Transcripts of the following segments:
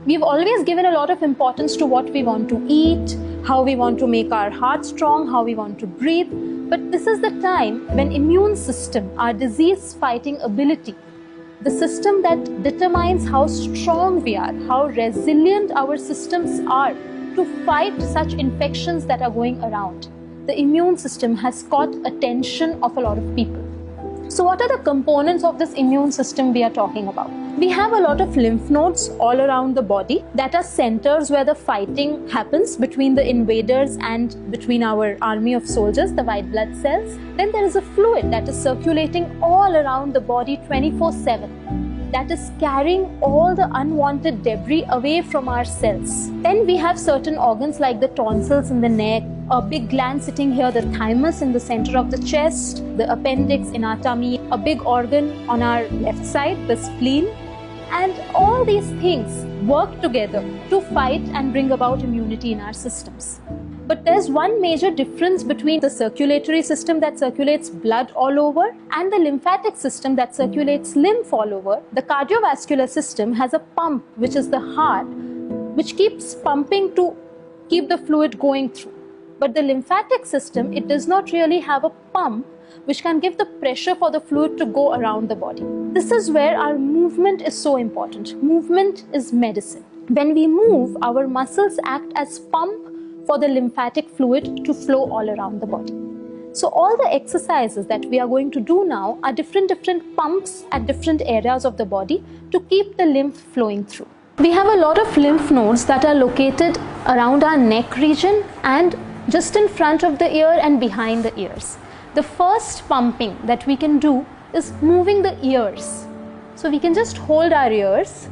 We've always given a lot of importance to what we want to eat, how we want to make our heart strong, how we want to breathe. But this is the time when immune system, our disease fighting ability, the system that determines how strong we are, how resilient our systems are to fight such infections that are going around. The immune system has caught attention of a lot of people. So what are the components of this immune system we are talking about? We have a lot of lymph nodes all around the body that are centers where the fighting happens between the invaders and between our army of soldiers, the white blood cells. Then there is a fluid that is circulating all around the body 24/7. That is carrying all the unwanted debris away from our cells. Then we have certain organs like the tonsils in the neck, a big gland sitting here, the thymus in the center of the chest, the appendix in our tummy, a big organ on our left side, the spleen. And all these things work together to fight and bring about immunity in our systems. But there's one major difference between the circulatory system that circulates blood all over and the lymphatic system that circulates lymph all over. The cardiovascular system has a pump, which is the heart, which keeps pumping to keep the fluid going through. But the lymphatic system, it does not really have a pump which can give the pressure for the fluid to go around the body. This is where our movement is so important. Movement is medicine. When we move, our muscles act as pump for the lymphatic fluid to flow all around the body. So all the exercises that we are going to do now are different pumps at different areas of the body to keep the lymph flowing through. We have a lot of lymph nodes that are located around our neck region and just in front of the ear and behind the ears. The first pumping that we can do is moving the ears. So we can just hold our ears.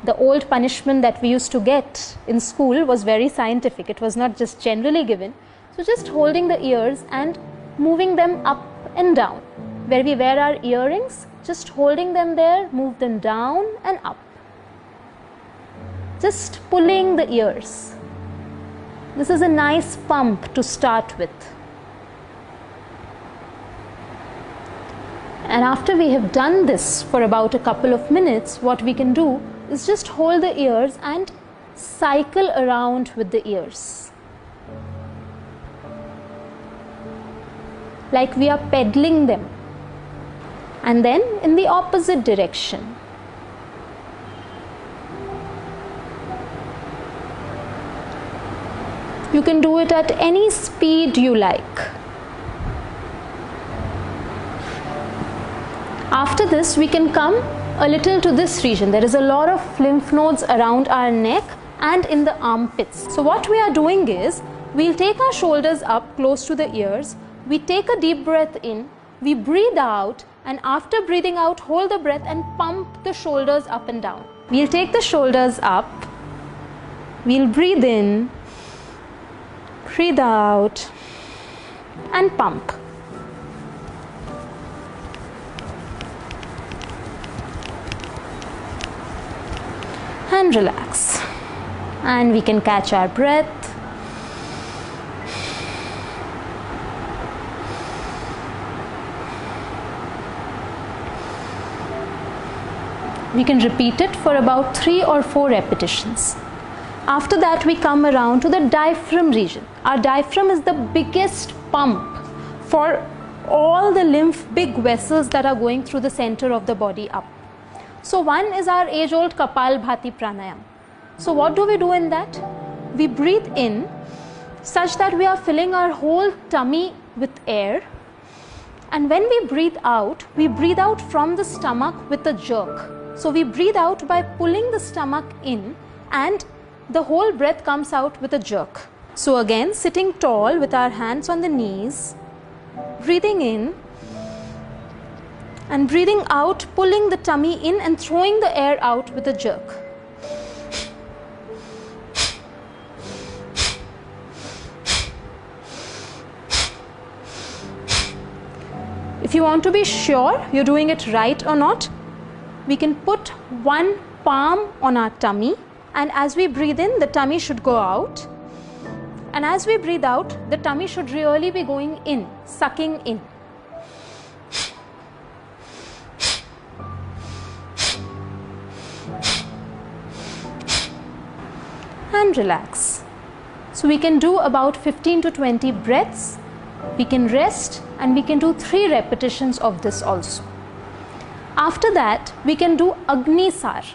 The old punishment that we used to get in school was very scientific. It was not just generally given. So just holding the ears and moving them up and down. Where we wear our earrings, just holding them there, move them down and up. Just pulling the ears. This is a nice pump to start with. And after we have done this for about a couple of minutes, what we can do is just hold the ears and cycle around with the ears. Like we are pedaling them. And then in the opposite direction. You can do it at any speed you like. After this, we can come a little to this region. There is a lot of lymph nodes around our neck and in the armpits. So what we are doing is, we'll take our shoulders up close to the ears. We take a deep breath in, we breathe out, and after breathing out, hold the breath and pump the shoulders up and down. We'll take the shoulders up, we'll breathe in, breathe out, and pump. And relax. And we can catch our breath. We can repeat it for about 3 or 4 repetitions. After that, we come around to the diaphragm region. Our diaphragm is the biggest pump for all the lymph big vessels that are going through the center of the body up. So one is our age-old Kapalbhati pranayam. So what do we do in that? We breathe in such that we are filling our whole tummy with air. And when we breathe out from the stomach with a jerk. So we breathe out by pulling the stomach in and the whole breath comes out with a jerk. So again, sitting tall with our hands on the knees, breathing in, and breathing out, pulling the tummy in and throwing the air out with a jerk. If you want to be sure you're doing it right or not, we can put one palm on our tummy, and as we breathe in, the tummy should go out. And as we breathe out, the tummy should really be going in, sucking in. and relax. So we can do about 15 to 20 breaths. We can rest and we can do 3 repetitions of this also. After that, we can do Agnisar.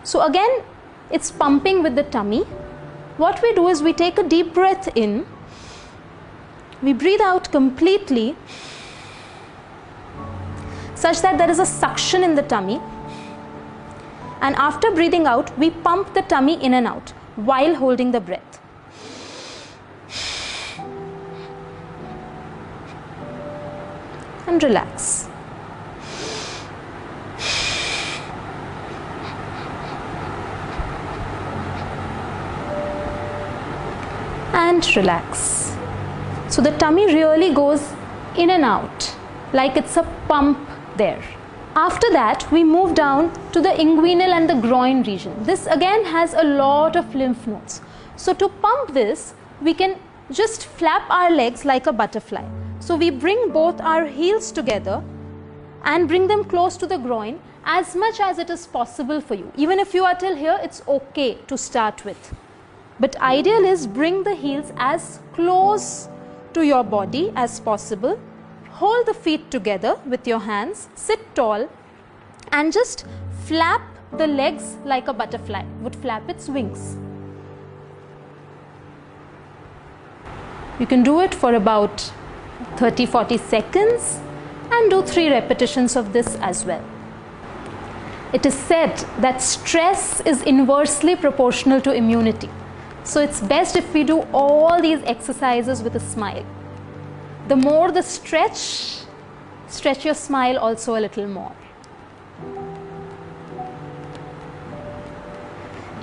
So again, it's pumping with the tummy. What we do is we take a deep breath in, we breathe out completely such that there is a suction in the tummy, and after breathing out, we pump the tummy in and out while holding the breath. And relax. And relax. So the tummy really goes in and out like it's a pump there. After that, we move down to the inguinal and the groin region. This again has a lot of lymph nodes. So to pump this, we can just flap our legs like a butterfly. So we bring both our heels together and bring them close to the groin as much as it is possible for you. Even if you are till here, it's okay to start with. But ideal is bring the heels as close to your body as possible. Hold the feet together with your hands, sit tall and just flap the legs like a butterfly would flap its wings. You can do it for about 30-40 seconds and do 3 repetitions of this as well. It is said that stress is inversely proportional to immunity. So it's best if we do all these exercises with a smile. The more the stretch your smile also a little more.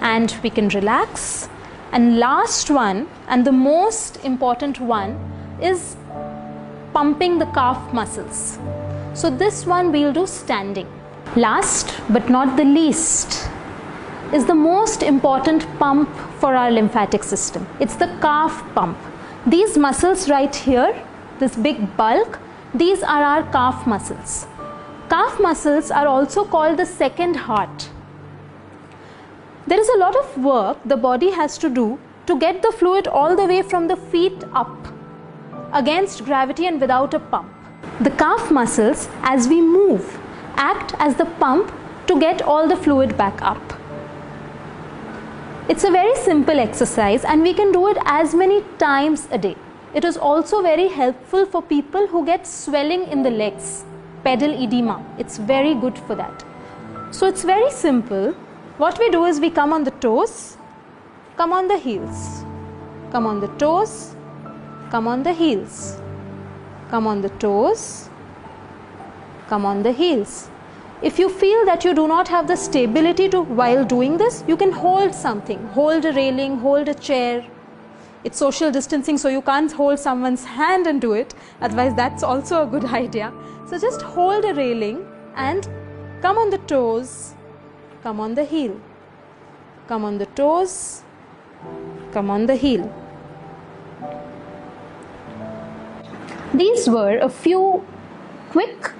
And we can relax. And last one, and the most important one, is pumping the calf muscles. So this one we'll do standing. Last but not the least is the most important pump for our lymphatic system. It's the calf pump. These muscles right here, this big bulk, these are our calf muscles. Calf muscles are also called the second heart. There is a lot of work the body has to do to get the fluid all the way from the feet up against gravity and without a pump. The calf muscles, as we move, act as the pump to get all the fluid back up. It's a very simple exercise and we can do it as many times a day. It is also very helpful for people who get swelling in the legs, pedal edema. It's very good for that. So it's very simple. What we do is we come on the toes, come on the heels, come on the toes, come on the heels, come on the toes, come on the heels. If you feel that you do not have the stability to while doing this, you can hold something, hold a railing, hold a chair. It's social distancing, so you can't hold someone's hand and do it. Otherwise, that's also a good idea. So just hold a railing and come on the toes, come on the heel, come on the toes, come on the heel. These were a few quick,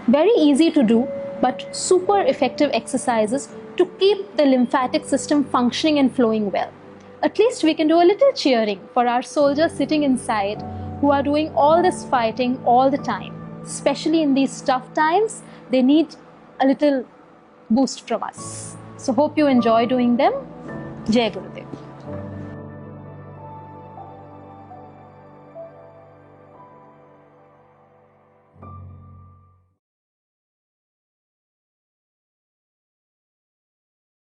very easy to do, but super effective exercises to keep the lymphatic system functioning and flowing well. At least we can do a little cheering for our soldiers sitting inside who are doing all this fighting all the time. Especially in these tough times, they need a little boost from us. So hope you enjoy doing them. Jai Gurudev.